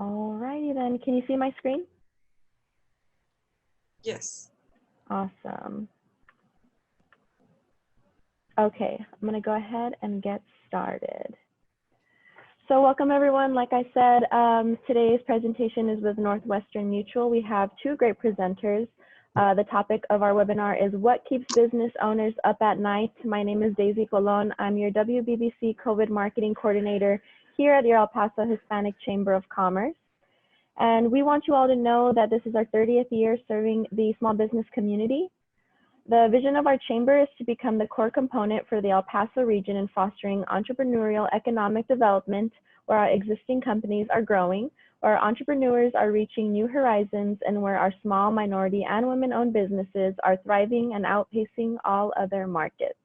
Alrighty then, can you see my screen? Yes. Awesome. Okay, I'm gonna go ahead and get started. So welcome everyone. Like I said, today's presentation is with Northwestern Mutual. We have two great presenters. The topic of our webinar is what keeps business owners up at night. My name is Daisy Colon. I'm your WBBC COVID Marketing Coordinator here at the El Paso Hispanic Chamber of Commerce. And we want you all to know that this is our 30th year serving the small business community. The vision of our chamber is to become the core component for the El Paso region in fostering entrepreneurial economic development, where our existing companies are growing, where our entrepreneurs are reaching new horizons, and where our small minority and women-owned businesses are thriving and outpacing all other markets.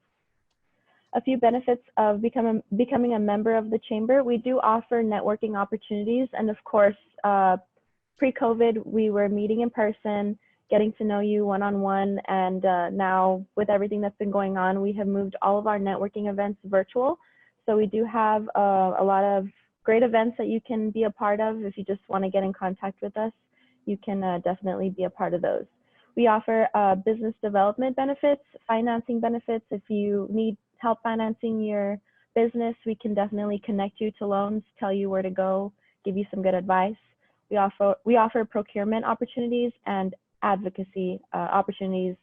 A few benefits of becoming a member of the chamber: we do offer networking opportunities, and of course, pre-COVID, we were meeting in person, getting to know you one-on-one, and now with everything that's been going on, we have moved all of our networking events virtual. So we do have a lot of great events that you can be a part of. If you just want to get in contact with us, you can definitely be a part of those. We offer business development benefits, financing benefits. If you need help financing your business, we can definitely connect you to loans, tell you where to go, give you some good advice. We offer procurement opportunities and advocacy opportunities.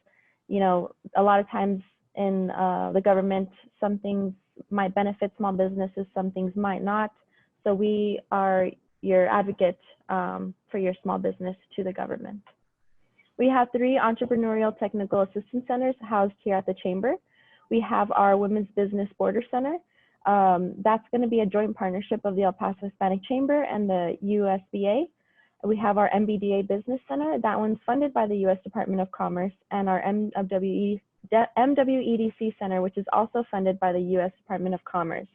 You know, a lot of times in the government, some things might benefit small businesses, some things might not. So we are your advocate for your small business to the government. We have 3 entrepreneurial technical assistance centers housed here at the chamber. We have our Women's Business Border Center. That's going to be a joint partnership of the El Paso Hispanic Chamber and the USBA. We have our MBDA Business Center. That one's funded by the U.S. Department of Commerce, and our MWEDC Center, which is also funded by the U.S. Department of Commerce.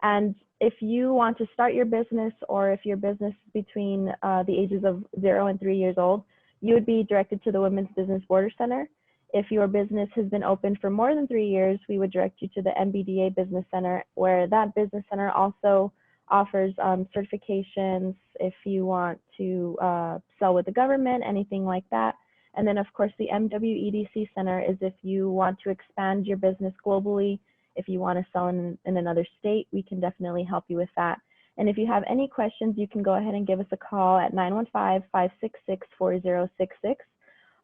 And if you want to start your business, or if your business is between the ages of 0 and 3 years old, you would be directed to the Women's Business Border Center. If your business has been open for more than 3 years, we would direct you to the MBDA Business Center, where that business center also offers certifications if you want to sell with the government, anything like that. And then of course the MWEDC Center is if you want to expand your business globally, if you want to sell in another state, we can definitely help you with that. And if you have any questions, you can go ahead and give us a call at 915-566-4066.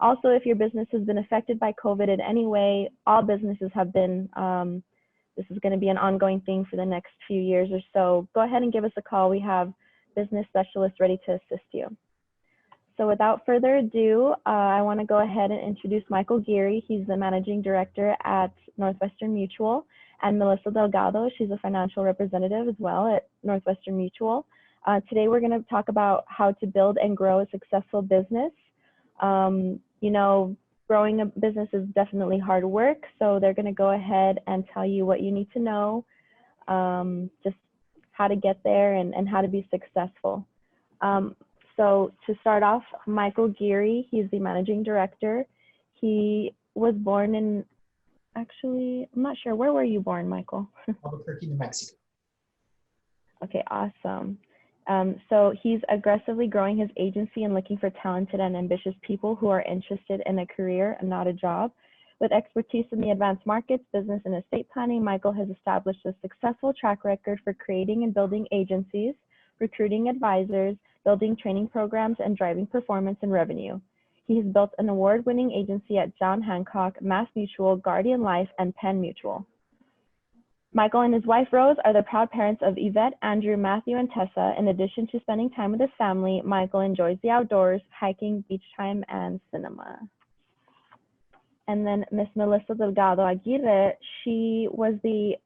Also, if your business has been affected by COVID in any way, all businesses have been, this is going to be an ongoing thing for the next few years or so. Go ahead and give us a call. We have business specialists ready to assist you. So without further ado, I want to go ahead and introduce Michael Geary. He's the Managing Director at Northwestern Mutual, and Melissa Delgado. She's a financial representative as well at Northwestern Mutual. Today, we're going to talk about how to build and grow a successful business. You know, growing a business is definitely hard work, so they're going to go ahead and tell you what you need to know, just how to get there and how to be successful. So to start off, Michael Geary, he's the Managing Director. He was born in, actually, I'm not sure, where were you born, Michael? Albuquerque, New Mexico. Okay, awesome. So he's aggressively growing his agency and looking for talented and ambitious people who are interested in a career and not a job. With expertise in the advanced markets, business, and estate planning, Michael has established a successful track record for creating and building agencies, recruiting advisors, building training programs, and driving performance and revenue. He has built an award-winning agency at John Hancock, Mass Mutual, Guardian Life, and Penn Mutual. Michael and his wife Rose are the proud parents of Yvette, Andrew, Matthew, and Tessa. In addition to spending time with his family, Michael enjoys the outdoors, hiking, beach time, and cinema. And then Miss Melissa Delgado Aguirre, she was the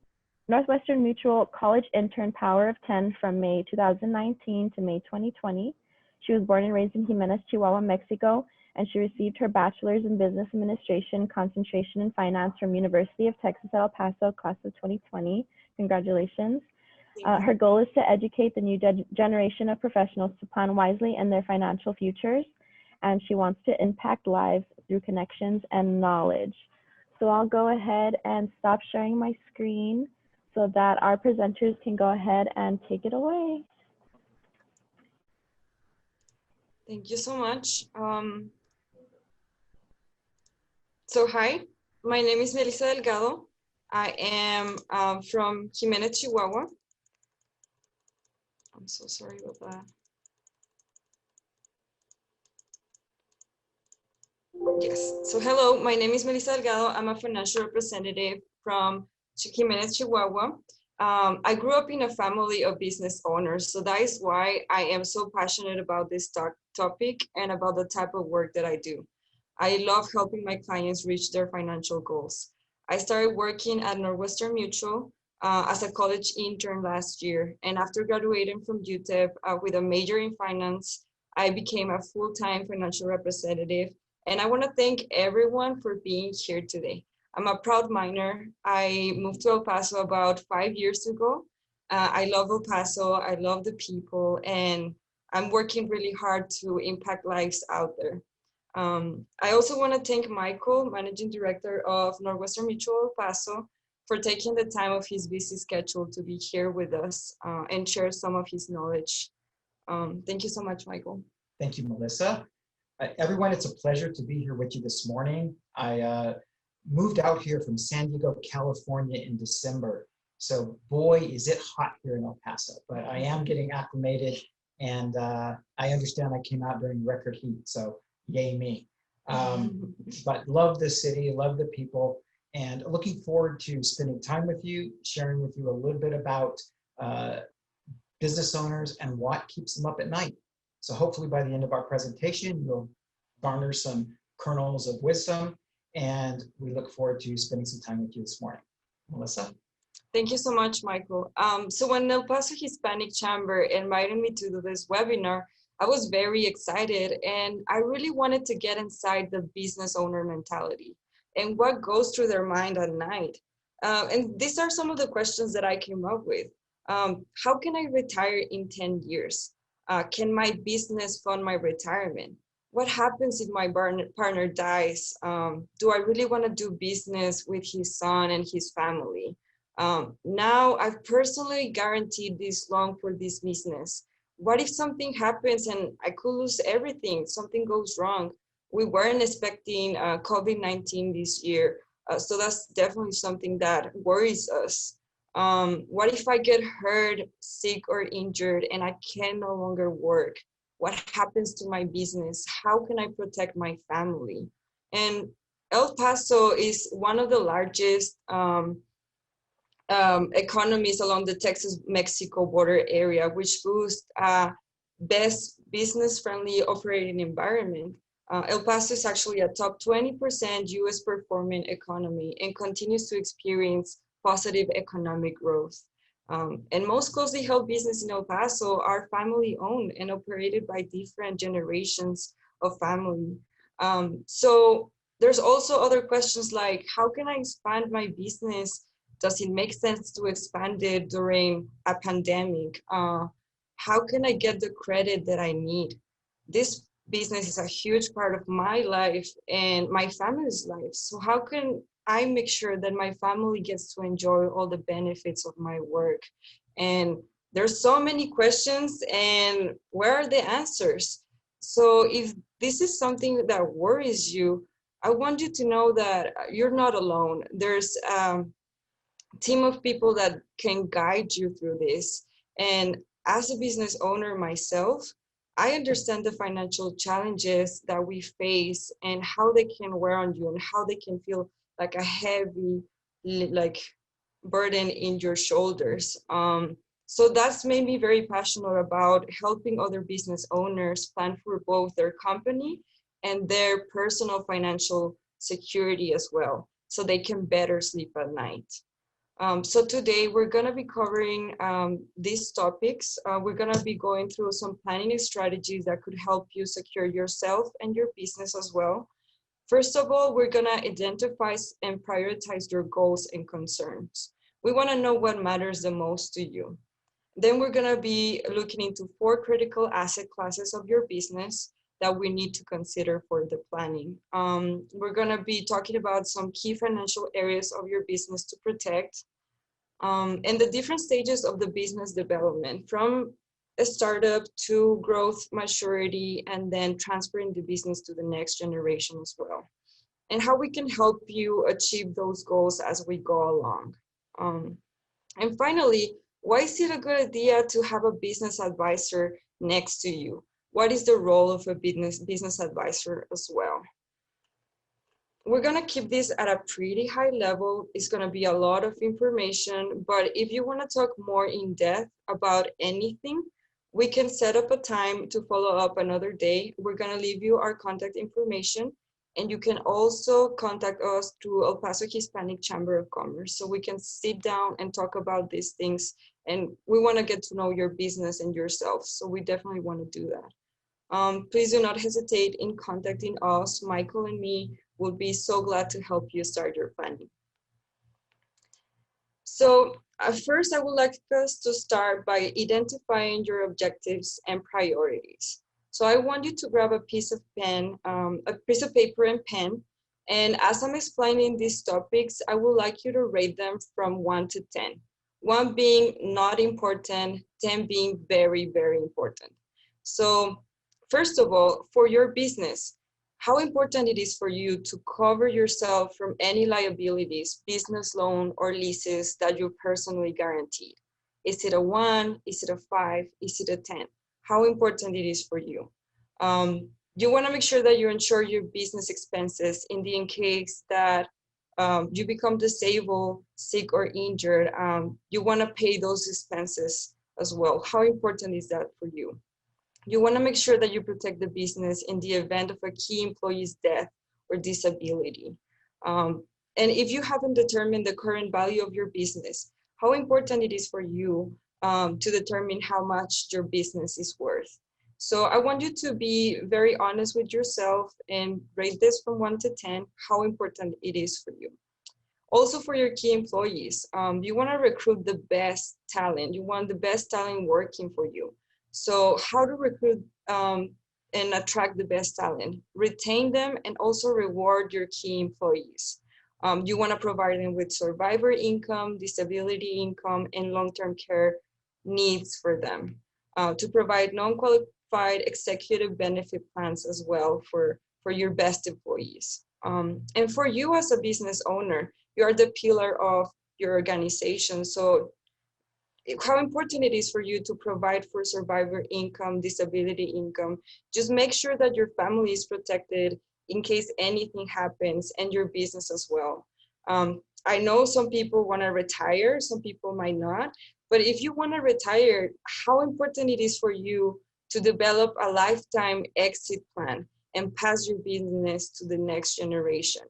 Northwestern Mutual College Intern Power of 10 from May 2019 to May 2020. She was born and raised in Jimenez, Chihuahua, Mexico, and she received her bachelor's in business administration, concentration in finance from University of Texas at El Paso, class of 2020. Congratulations. Her goal is to educate the new generation of professionals to plan wisely in their financial futures, and she wants to impact lives through connections and knowledge. So I'll go ahead and stop sharing my screen so that our presenters can go ahead and take it away. Thank you so much. So hi, my name is Melissa Delgado. I am from Jimenez, Chihuahua. I'm so sorry about that. Yes, so hello, my name is Melissa Delgado. I'm a financial representative from Jimenez, Chihuahua. I grew up in a family of business owners, so that is why I am so passionate about this topic and about the type of work that I do. I love helping my clients reach their financial goals. I started working at Northwestern Mutual as a college intern last year, and after graduating from UTEP with a major in finance, I became a full-time financial representative, and I want to thank everyone for being here today. I'm a proud miner. I moved to El Paso about 5 years ago. I love El Paso. I love the people, and I'm working really hard to impact lives out there. I also want to thank Michael, Managing Director of Northwestern Mutual El Paso, for taking the time of his busy schedule to be here with us and share some of his knowledge. Thank you so much, Michael. Thank you, Melissa. Everyone, it's a pleasure to be here with you this morning. I moved out here from San Diego, California in December. So boy, is it hot here in El Paso, but I am getting acclimated, and I understand I came out during record heat, so yay me. But love the city, love the people, and looking forward to spending time with you, sharing with you a little bit about business owners and what keeps them up at night. So hopefully by the end of our presentation, you'll garner some kernels of wisdom, and we look forward to spending some time with you this morning. Melissa? Thank you so much, Michael. So when El Paso Hispanic Chamber invited me to do this webinar, I was very excited, and I really wanted to get inside the business owner mentality and what goes through their mind at night. And these are some of the questions that I came up with. How can I retire in 10 years? Can my business fund my retirement? What happens if my partner dies? Do I really want to do business with his son and his family? Now I've personally guaranteed this loan for this business. What if something happens and I could lose everything? Something goes wrong. We weren't expecting COVID-19 this year. So that's definitely something that worries us. What if I get hurt, sick, or injured and I can no longer work? What happens to my business? How can I protect my family? And El Paso is one of the largest economies along the Texas-Mexico border area, which boosts best business-friendly operating environment. El Paso is actually a top 20% US performing economy and continues to experience positive economic growth. And most closely held businesses in El Paso are family owned and operated by different generations of family. So there's also other questions like, how can I expand my business? Does it make sense to expand it during a pandemic? How can I get the credit that I need? This business is a huge part of my life and my family's life. So how can I make sure that my family gets to enjoy all the benefits of my work? And there's so many questions, and where are the answers? So if this is something that worries you, I want you to know that you're not alone. There's team of people that can guide you through this. And as a business owner myself, I understand the financial challenges that we face and how they can wear on you and how they can feel like a heavy like burden in your shoulders. So that's made me very passionate about helping other business owners plan for both their company and their personal financial security as well, so they can better sleep at night. So today we're going to be covering these topics. We're going to be going through some planning strategies that could help you secure yourself and your business as well. First of all, we're going to identify and prioritize your goals and concerns. We want to know what matters the most to you. Then we're going to be looking into 4 critical asset classes of your business that we need to consider for the planning. We're going to be talking about some key financial areas of your business to protect, and the different stages of the business development, from a startup to growth maturity, and then transferring the business to the next generation as well, and how we can help you achieve those goals as we go along. And finally, why is it a good idea to have a business advisor next to you? What is the role of a business advisor as well? We're gonna keep this at a pretty high level. It's gonna be a lot of information, but if you wanna talk more in depth about anything, we can set up a time to follow up another day. We're gonna leave you our contact information, and you can also contact us through El Paso Hispanic Chamber of Commerce, so we can sit down and talk about these things. And we wanna get to know your business and yourself, so we definitely wanna do that. Please do not hesitate in contacting us. Michael and me will be so glad to help you start your planning. So first, I would like us to start by identifying your objectives and priorities. So I want you to grab a piece of paper and pen. And as I'm explaining these topics, I would like you to rate them from 1 to 10. 1 being not important, 10 being very, very important. So first of all, for your business, how important it is for you to cover yourself from any liabilities, business loan or leases that you personally guaranteed. Is it a 1? Is it a 5? Is it a 10? How important it is for you. You wanna make sure that you insure your business expenses in the case that you become disabled, sick, or injured. You wanna pay those expenses as well. How important is that for you? You want to make sure that you protect the business in the event of a key employee's death or disability. And if you haven't determined the current value of your business, how important it is for you to determine how much your business is worth. So I want you to be very honest with yourself and rate this from 1 to 10, how important it is for you. Also for your key employees, you want to recruit the best talent. You want the best talent working for you. So how to recruit and attract the best talent, retain them, and also reward your key employees. You want to provide them with survivor income, disability income, and long-term care needs for them. To provide non-qualified executive benefit plans as well for your best employees. And for you as a business owner, you are the pillar of your organization. So how important it is for you to provide for survivor income, disability income. Just make sure that your family is protected in case anything happens, and your business as well. I know some people want to retire, some people might not, but if you want to retire, how important it is for you to develop a lifetime exit plan and pass your business to the next generation.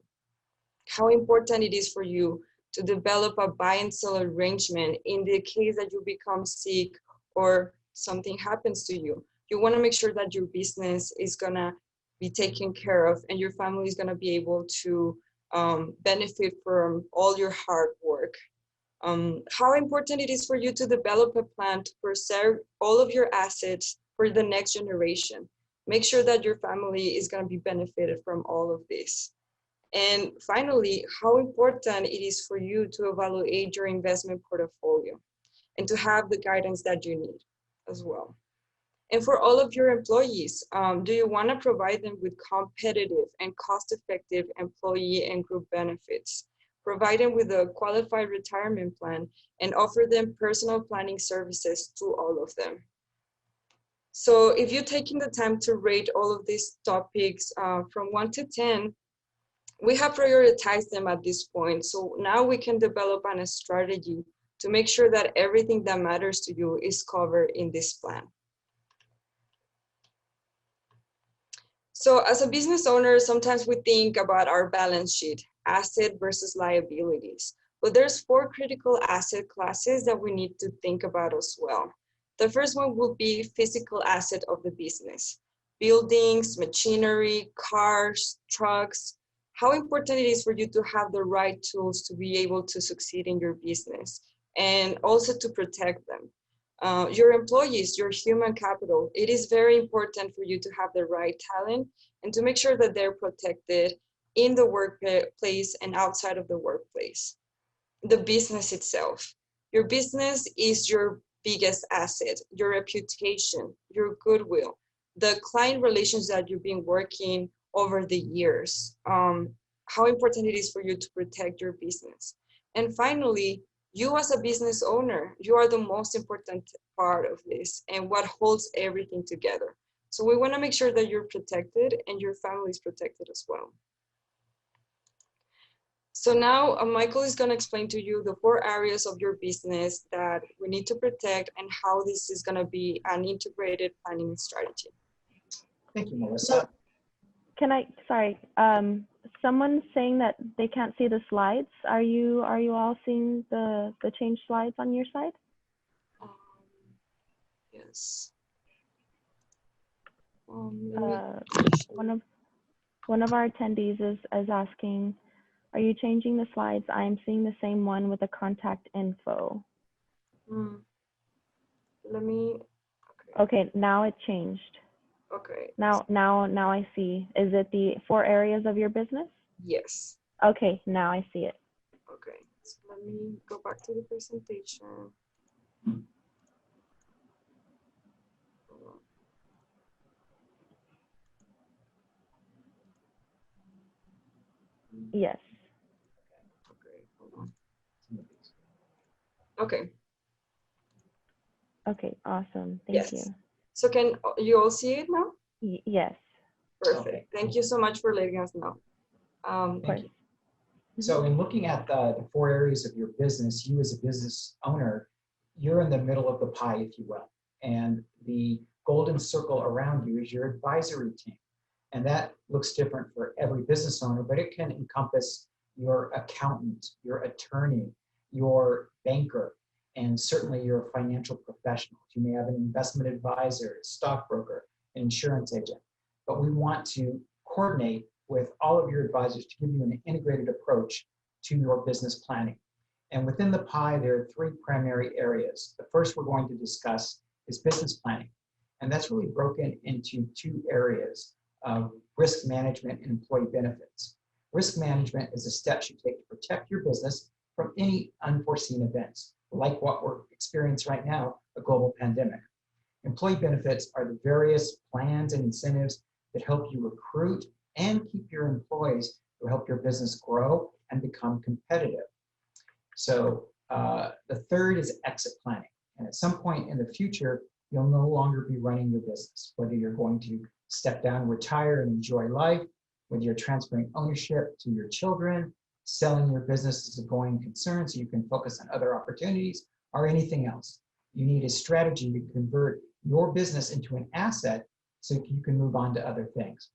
How important it is for you to develop a buy and sell arrangement in the case that you become sick or something happens to you. You want to make sure that your business is going to be taken care of and your family is going to be able to benefit from all your hard work. How important it is for you to develop a plan to preserve all of your assets for the next generation. Make sure that your family is going to be benefited from all of this. And finally, how important it is for you to evaluate your investment portfolio and to have the guidance that you need as well. And for all of your employees, do you want to provide them with competitive and cost-effective employee and group benefits? Provide them with a qualified retirement plan and offer them personal planning services to all of them. So if you're taking the time to rate all of these topics from 1 to 10, we have prioritized them at this point. So now we can develop a strategy to make sure that everything that matters to you is covered in this plan. So as a business owner, sometimes we think about our balance sheet, asset versus liabilities. But there's 4 critical asset classes that we need to think about as well. The first one will be physical asset of the business. Buildings, machinery, cars, trucks. How important it is for you to have the right tools to be able to succeed in your business and also to protect them. Your employees, your human capital, it is very important for you to have the right talent and to make sure that they're protected in the workplace and outside of the workplace. The business itself. Your business is your biggest asset, your reputation, your goodwill, the client relations that you've been working over the years, how important it is for you to protect your business. And finally, you as a business owner, you are the most important part of this and what holds everything together. So we want to make sure that you're protected and your family is protected as well. So now Michael is going to explain to you the 4 areas of your business that we need to protect and how this is going to be an integrated planning strategy. Thank you, Melissa. Can I, sorry, someone's saying that they can't see the slides. Are you all seeing the change slides on your side? Yes. One of our attendees is asking, are you changing the slides? I'm seeing the same one with the contact info. Let me, Okay, now it changed. okay. Now I see. Is it the 4 areas of your business? Yes. Okay, now I see it. Okay, so let me go back to the presentation. Yes. Okay, hold on. Okay. Okay, awesome. Thank Yes. you. So can you all see it now? Yes. Perfect. Okay. Thank you so much for letting us know. Thank you. So in looking at the 4 areas of your business, you as a business owner, you're in the middle of the pie, if you will. And the golden circle around you is your advisory team. And that looks different for every business owner, but it can encompass your accountant, your attorney, your banker, and certainly your financial professionals. You may have an investment advisor, a stockbroker, an insurance agent. But we want to coordinate with all of your advisors to give you an integrated approach to your business planning. And within the pie, there are 3 primary areas. The first we're going to discuss is business planning. And that's really broken into 2 areas of risk management and employee benefits. Risk management is the steps you take to protect your business from any unforeseen events, like what we're experiencing right now, a global pandemic. Employee benefits are the various plans and incentives that help you recruit and keep your employees to help your business grow and become competitive. So the third is exit planning. And at some point in the future, you'll no longer be running your business, whether you're going to step down, retire, and enjoy life, whether you're transferring ownership to your children, selling your business as a going concern so you can focus on other opportunities, or anything else. You need a strategy to convert your business into an asset so you can move on to other things.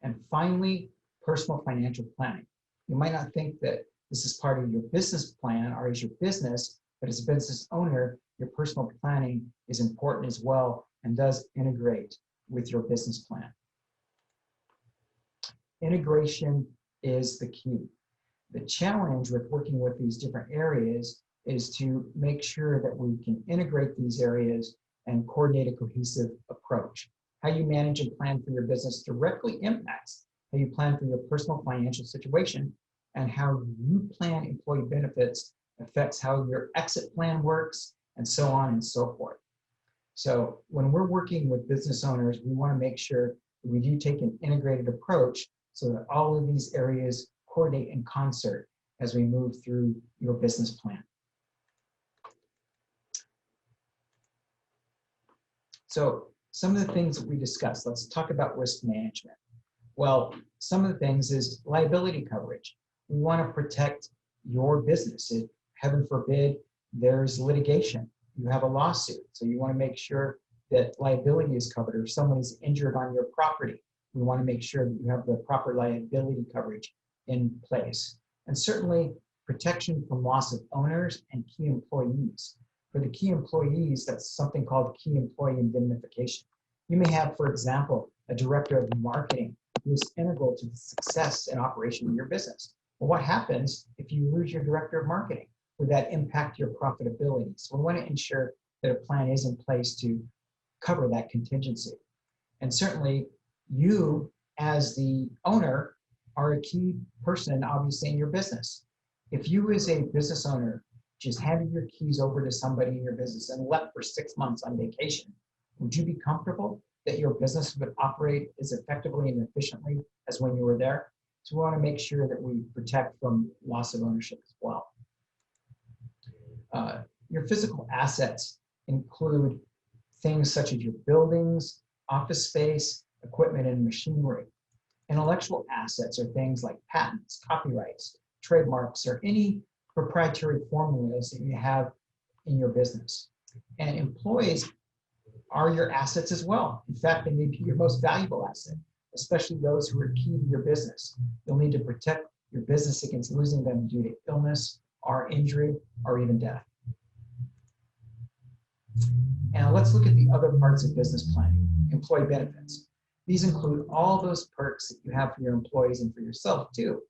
And finally, personal financial planning. You might not think that this is part of your business plan or as your business, but as a business owner, your personal planning is important as well and does integrate with your business plan. Integration is the key. The challenge with working with these different areas is to make sure that we can integrate these areas and coordinate a cohesive approach. How you manage and plan for your business directly impacts how you plan for your personal financial situation, and how you plan employee benefits affects how your exit plan works, and so on and so forth. So when we're working with business owners, we want to make sure that we do take an integrated approach so that all of these areas coordinate in concert as we move through your business plan. So some of the things that we discussed, let's talk about risk management. Well, some of the things is liability coverage. We want to protect your business. If, heaven forbid, there's litigation, you have a lawsuit, so you want to make sure that liability is covered. Or if someone is injured on your property, we want to make sure that you have the proper liability coverage in place. And certainly protection from loss of owners and key employees. For the key employees, that's something called key employee indemnification. You may have, for example, a director of marketing who is integral to the success and operation of your business. Well, what happens if you lose your director of marketing? Would that impact your profitability? So we want to ensure that a plan is in place to cover that contingency. And certainly you, as the owner, are a key person, obviously, in your business. If you as a business owner just handed your keys over to somebody in your business and left for 6 months on vacation, would you be comfortable that your business would operate as effectively and efficiently as when you were there? So we want to make sure that we protect from loss of ownership as well. Your physical assets include things such as your buildings, office space, equipment, and machinery. Intellectual assets are things like patents, copyrights, trademarks, or any proprietary formulas that you have in your business. And employees are your assets as well. In fact, they may be your most valuable asset, especially those who are key to your business. You'll need to protect your business against losing them due to illness or injury or even death. Now let's look at the other parts of business planning, employee benefits. These include all those perks that you have for your employees and for yourself too.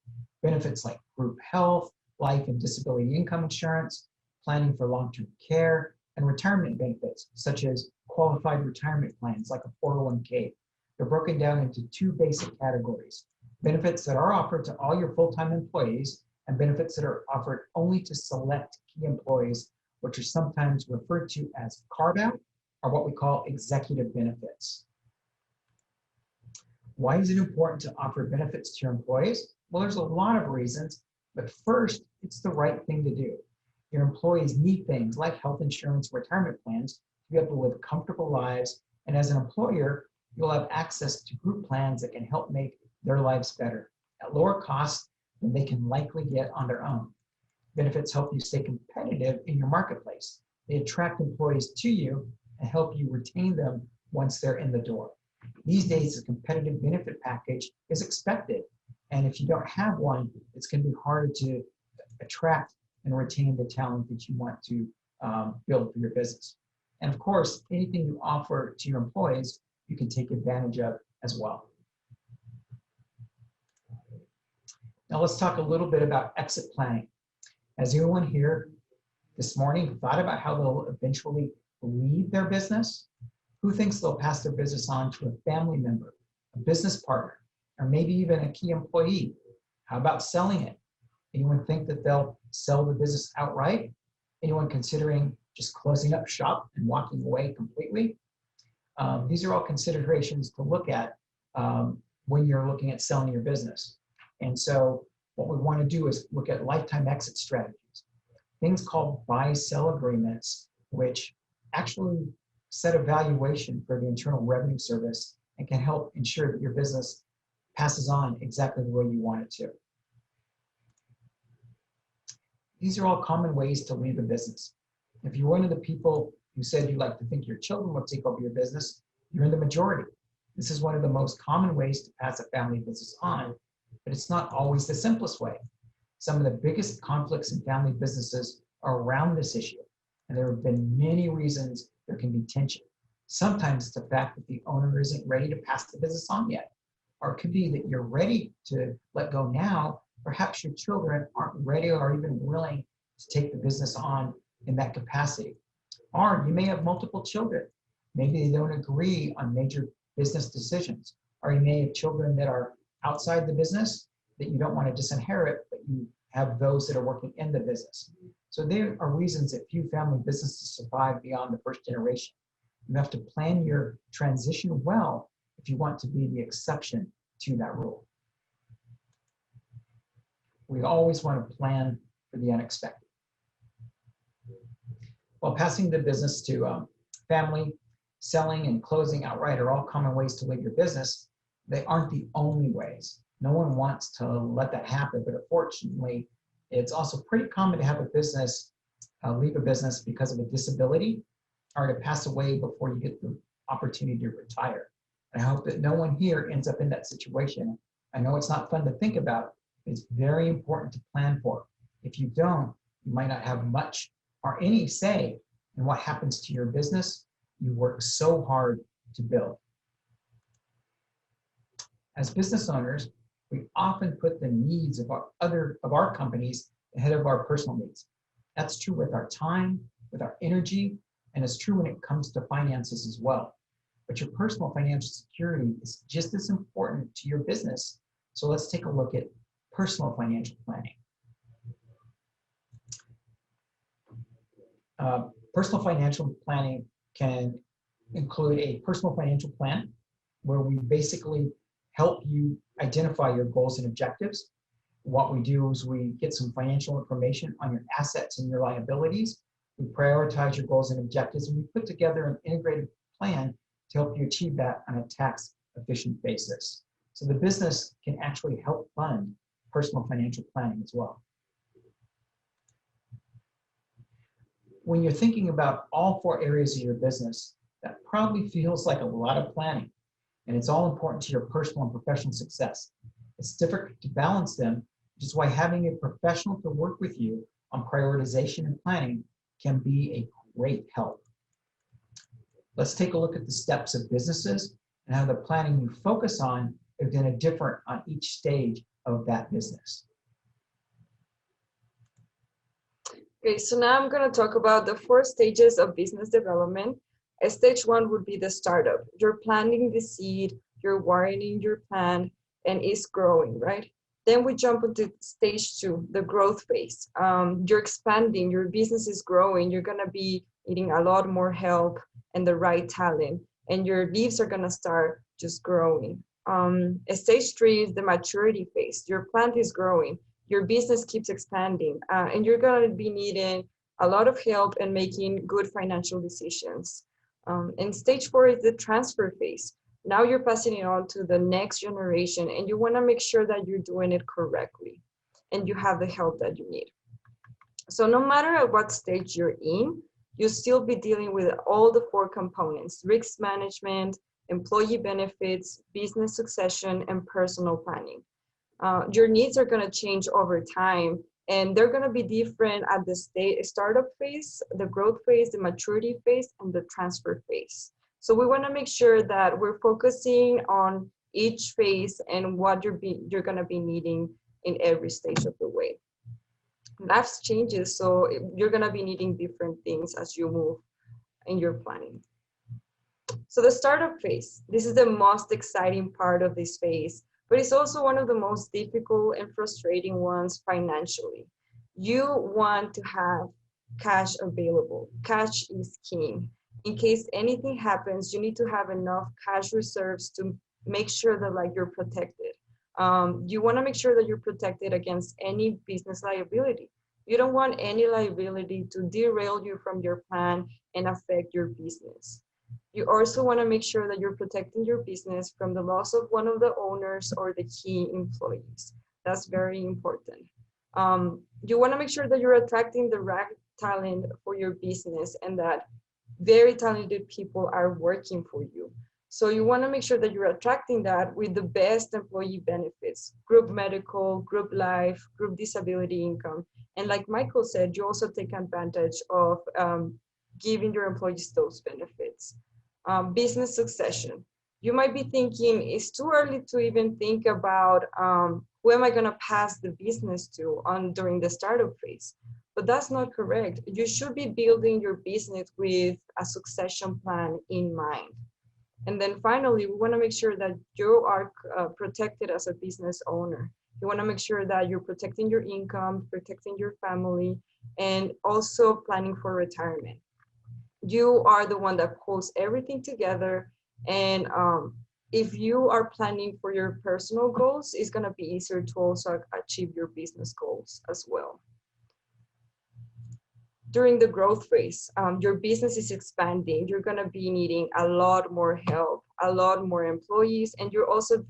Benefits like group health, life and disability income insurance, planning for long-term care, and retirement benefits such as qualified retirement plans like a 401k. They're broken down into two basic categories: benefits that are offered to all your full-time employees and benefits that are offered only to select key employees, which are sometimes referred to as carve-out or what we call executive benefits. Why is it important to offer benefits to your employees? Well, there's a lot of reasons, but first, it's the right thing to do. Your employees need things like health insurance, retirement plans to be able to live comfortable lives, and as an employer, you'll have access to group plans that can help make their lives better at lower costs than they can likely get on their own. Benefits help you stay competitive in your marketplace. They attract employees to you and help you retain them once they're in the door. These days, a competitive benefit package is expected. And if you don't have one, it's going to be harder to attract and retain the talent that you want to build for your business. And of course, anything you offer to your employees, you can take advantage of as well. Now let's talk a little bit about exit planning. Has anyone here this morning thought about how they'll eventually leave their business? Who thinks they'll pass their business on to a family member, a business partner, or maybe even a key employee? How about selling it? Anyone think that they'll sell the business outright? Anyone considering just closing up shop and walking away completely? These are all considerations to look at when you're looking at selling your business. And so what we want to do is look at lifetime exit strategies, things called buy-sell agreements, which actually set a valuation for the Internal Revenue Service and can help ensure that your business passes on exactly the way you want it to. These are all common ways to leave a business. If you're one of the people who said you like to think your children will take over your business, you're in the majority. This is one of the most common ways to pass a family business on, but it's not always the simplest way. Some of the biggest conflicts in family businesses are around this issue, and there have been many reasons there can be tension. Sometimes it's the fact that the owner isn't ready to pass the business on yet, or it could be that you're ready to let go now. Perhaps your children aren't ready or even willing to take the business on in that capacity. Or you may have multiple children. Maybe they don't agree on major business decisions. Or you may have children that are outside the business that you don't want to disinherit, but you have those that are working in the business. So there are reasons that few family businesses survive beyond the first generation. You have to plan your transition well if you want to be the exception to that rule. We always want to plan for the unexpected. While passing the business to family, selling and closing outright are all common ways to leave your business. They aren't the only ways. No one wants to let that happen, but unfortunately, it's also pretty common to have a business leave a business because of a disability or to pass away before you get the opportunity to retire. And I hope that no one here ends up in that situation. I know it's not fun to think about. It's very important to plan for. If you don't, you might not have much or any say in what happens to your business you work so hard to build. As business owners, we often put the needs of our companies ahead of our personal needs. That's true with our time, with our energy, and it's true when it comes to finances as well. But your personal financial security is just as important to your business. So let's take a look at personal financial planning. Personal financial planning can include a personal financial plan where we basically help you identify your goals and objectives. What we do is we get some financial information on your assets and your liabilities. We prioritize your goals and objectives, and we put together an integrated plan to help you achieve that on a tax efficient basis. So the business can actually help fund personal financial planning as well. When you're thinking about all 4 areas of your business, that probably feels like a lot of planning, and it's all important to your personal and professional success. It's difficult to balance them, which is why having a professional to work with you on prioritization and planning can be a great help. Let's take a look at the steps of businesses and how the planning you focus on is going to differ on each stage of that business. Okay, so now I'm going to talk about the 4 stages of business development. Stage 1 would be the startup. You're planting the seed, you're wiring your plan, and it's growing, right? Then we jump into stage 2, the growth phase. You're expanding, your business is growing, you're going to be needing a lot more help and the right talent, and your leaves are going to start just growing. Stage 3 is the maturity phase. Your plant is growing, your business keeps expanding, and you're going to be needing a lot of help and making good financial decisions. And stage 4 is the transfer phase. Now you're passing it on to the next generation, and you want to make sure that you're doing it correctly and you have the help that you need. So no matter at what stage you're in, you'll still be dealing with all the 4 components: risk management, employee benefits, business succession, and personal planning. Your needs are going to change over time, and they're going to be different at the startup phase, the growth phase, the maturity phase, and the transfer phase. So we want to make sure that we're focusing on each phase and what you're going to be needing in every stage of the way. Life changes, so you're going to be needing different things as you move in your planning. So the startup phase, this is the most exciting part of this phase, but it's also one of the most difficult and frustrating ones financially. You want to have cash available. Cash is king. In case anything happens, you need to have enough cash reserves to make sure that you're protected. You want to make sure that you're protected against any business liability. You don't want any liability to derail you from your plan and affect your business. You also want to make sure that you're protecting your business from the loss of one of the owners or the key employees. That's very important. You want to make sure that you're attracting the right talent for your business and that very talented people are working for you. So you want to make sure that you're attracting that with the best employee benefits: group medical, group life, group disability income. And like Michael said, you also take advantage of giving your employees those benefits. Business succession. You might be thinking it's too early to even think about who am I going to pass the business to during the startup phase. But that's not correct. You should be building your business with a succession plan in mind. And then finally, we want to make sure that you are protected as a business owner. You want to make sure that you're protecting your income, protecting your family, and also planning for retirement. You are the one that pulls everything together. And if you are planning for your personal goals, it's going to be easier to also achieve your business goals as well. During the growth phase, your business is expanding. You're going to be needing a lot more help, a lot more employees, and you're also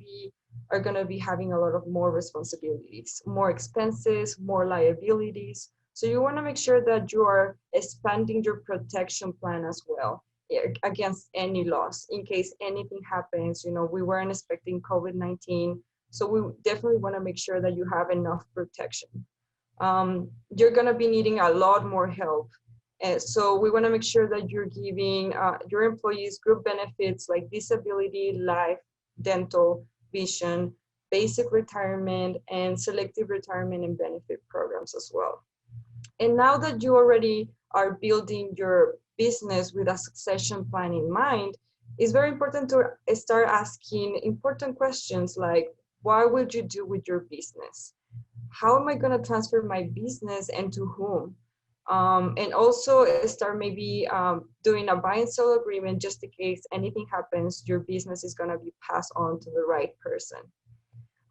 are going to be having a lot of more responsibilities, more expenses, more liabilities. So you want to make sure that you are expanding your protection plan as well against any loss in case anything happens. We weren't expecting COVID-19, so we definitely want to make sure that you have enough protection. You're going to be needing a lot more help. So we want to make sure that you're giving your employees group benefits like disability, life, dental, vision, basic retirement, and selective retirement and benefit programs as well. And now that you already are building your business with a succession plan in mind, it's very important to start asking important questions like, what would you do with your business? How am I going to transfer my business and to whom? And also start maybe doing a buy and sell agreement just in case anything happens, your business is going to be passed on to the right person.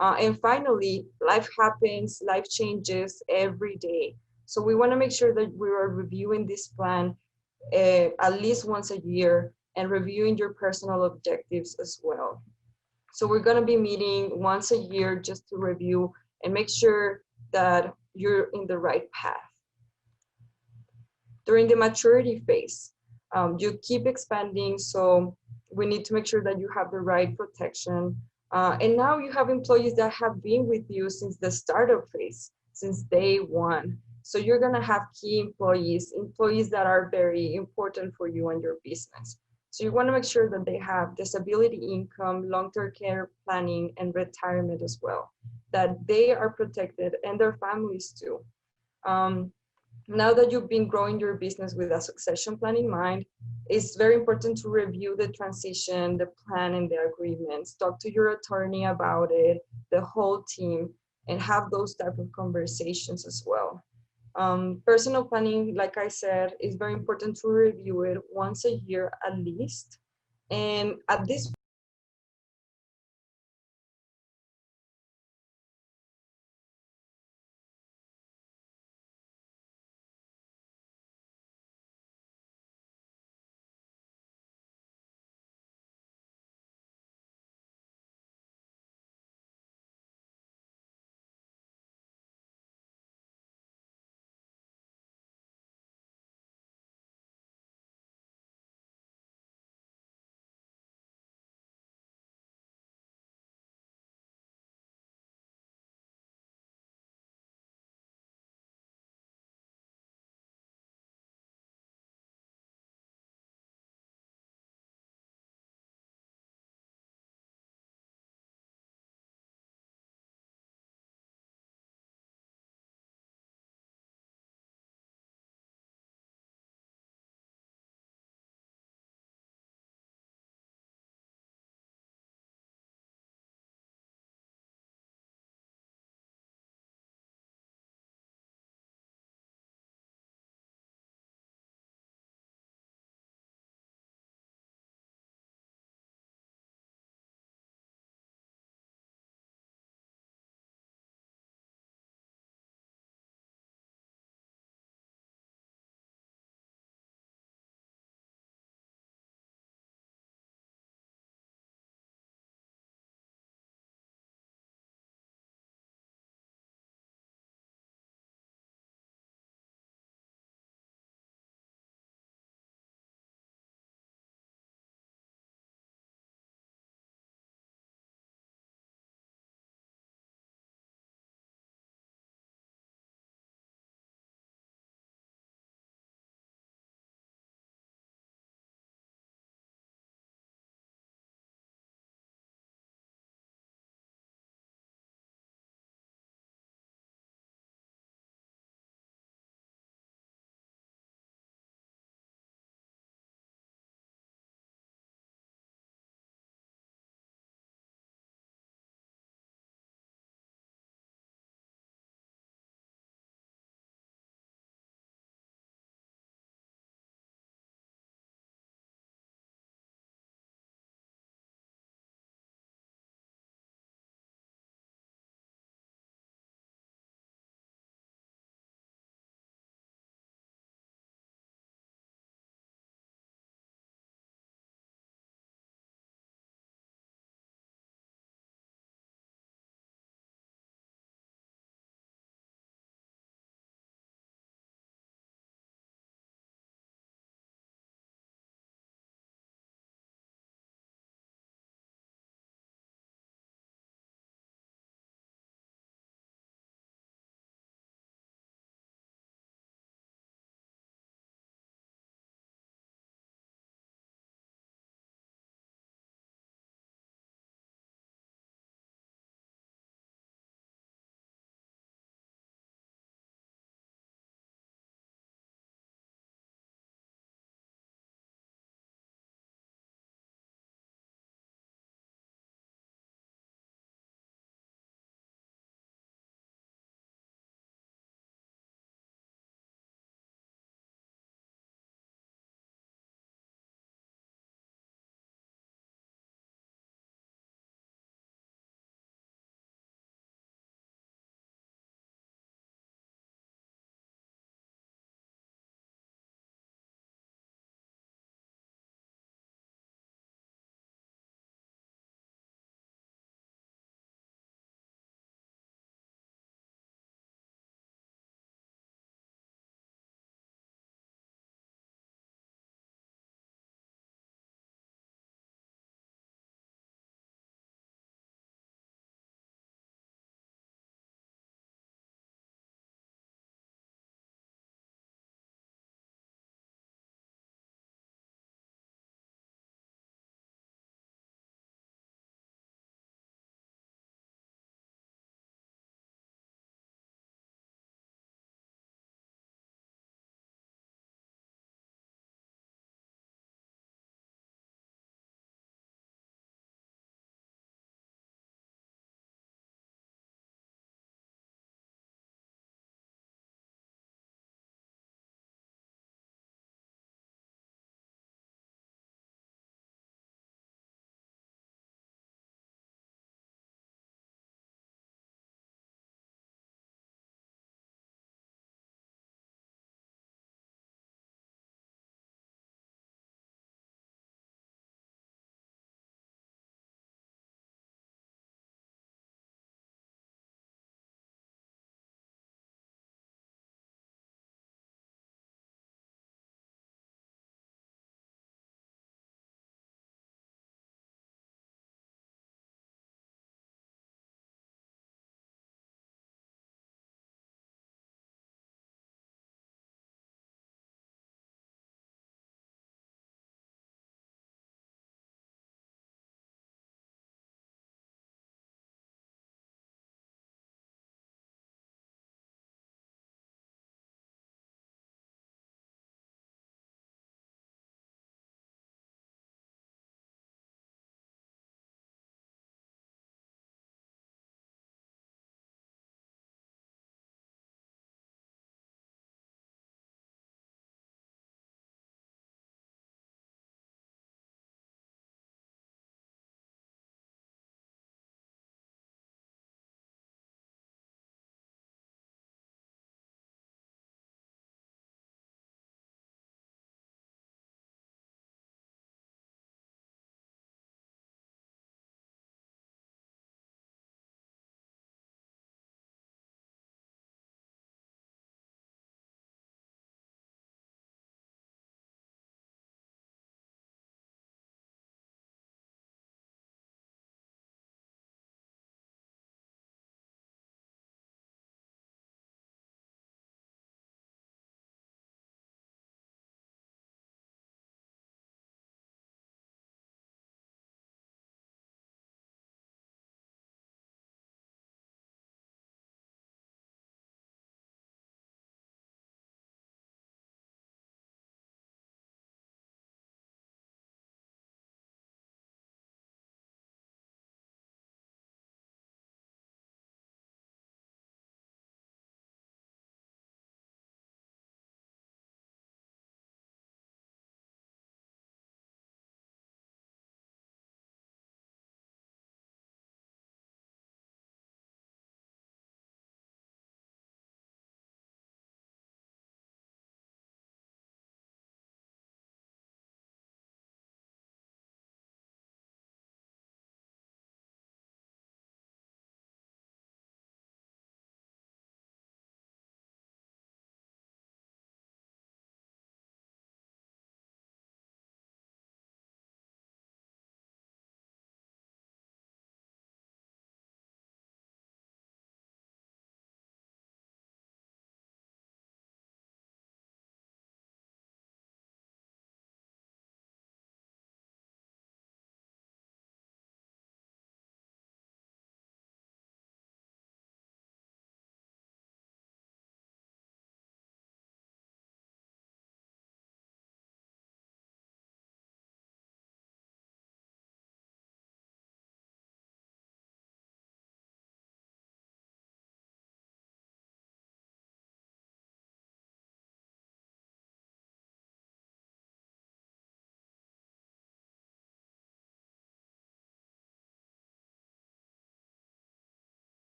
And finally, life happens, life changes every day. So we want to make sure that we are reviewing this plan at least once a year and reviewing your personal objectives as well. So we're going to be meeting once a year just to review and make sure that you're in the right path. During the maturity phase, you keep expanding, so we need to make sure that you have the right protection. And now you have employees that have been with you since the startup phase, since day one. So you're gonna have key employees that are very important for you and your business. So you wanna make sure that they have disability income, long-term care planning, and retirement as well, that they are protected and their families too. Now that you've been growing your business with a succession plan in mind, it's very important to review the transition, the plan, and the agreements. Talk to your attorney about it, the whole team, and have those type of conversations as well. Personal planning, like I said, is very important to review it once a year at least. And at this